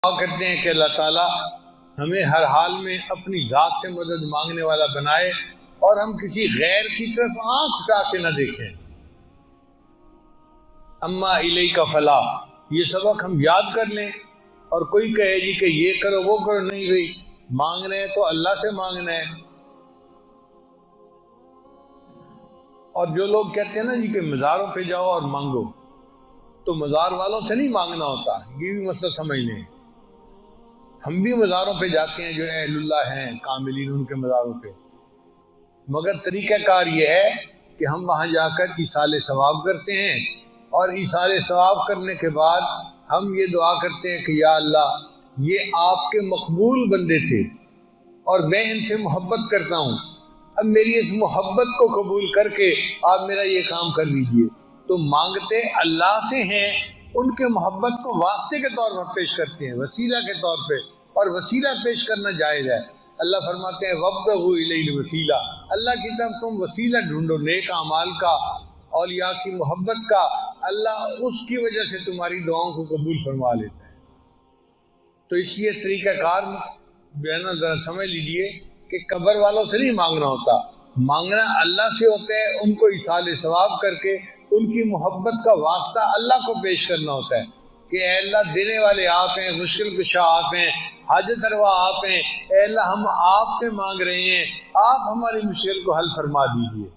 دعا کرتے ہیں کہ اللہ تعالیٰ ہمیں ہر حال میں اپنی ذات سے مدد مانگنے والا بنائے اور ہم کسی غیر کی طرف آنکھ اٹھا کے نہ دیکھیں۔ اما الیک فلا، یہ سبق ہم یاد کر لیں، اور کوئی کہے جی کہ یہ کرو وہ کرو، نہیں بھائی، مانگنا ہے تو اللہ سے مانگنا ہے۔ اور جو لوگ کہتے ہیں نا جی کہ مزاروں پہ جاؤ اور مانگو، تو مزار والوں سے نہیں مانگنا ہوتا، یہ بھی مسئلہ سمجھ لیں۔ ہم بھی مزاروں پہ جاتے ہیں جو اہل اللہ ہیں کاملین، ان کے مزاروں پہ، مگر طریقہ کار یہ ہے کہ ہم وہاں جا کر ایصال ثواب کرتے ہیں، اور ایصال ثواب کرنے کے بعد ہم یہ دعا کرتے ہیں کہ یا اللہ یہ آپ کے مقبول بندے تھے اور میں ان سے محبت کرتا ہوں، اب میری اس محبت کو قبول کر کے آپ میرا یہ کام کر لیجئے۔ تو مانگتے اللہ سے ہیں، ان کے محبت کو واسطے کے طور پر پیش کرتے ہیں، وسیلہ کے طور پہ، اور وسیلہ پیش کرنا جائز ہے۔ اللہ فرماتے ہیں وَابْتَغُوا إِلَيْهِ الْوَسِيلَةَ، اللہ کی طرف تم وسیلہ ڈھونڈو، نیک اعمال کا، اولیاء کی محبت کا، اللہ اس کی وجہ سے تمہاری دعاؤں کو قبول فرما لیتا ہے۔ تو اس لیے طریقہ کار جو ہے نا ذرا سمجھ لیجئے کہ قبر والوں سے نہیں مانگنا ہوتا، مانگنا اللہ سے ہوتا ہے، ان کو ایصال ثواب کر کے ان کی محبت کا واسطہ اللہ کو پیش کرنا ہوتا ہے کہ اے اللہ دینے والے آپ ہیں، مشکل کشا آپ ہیں، حاجت روا آپ ہیں، اے اللہ ہم آپ سے مانگ رہے ہیں، آپ ہماری مشکل کو حل فرما دیجئے۔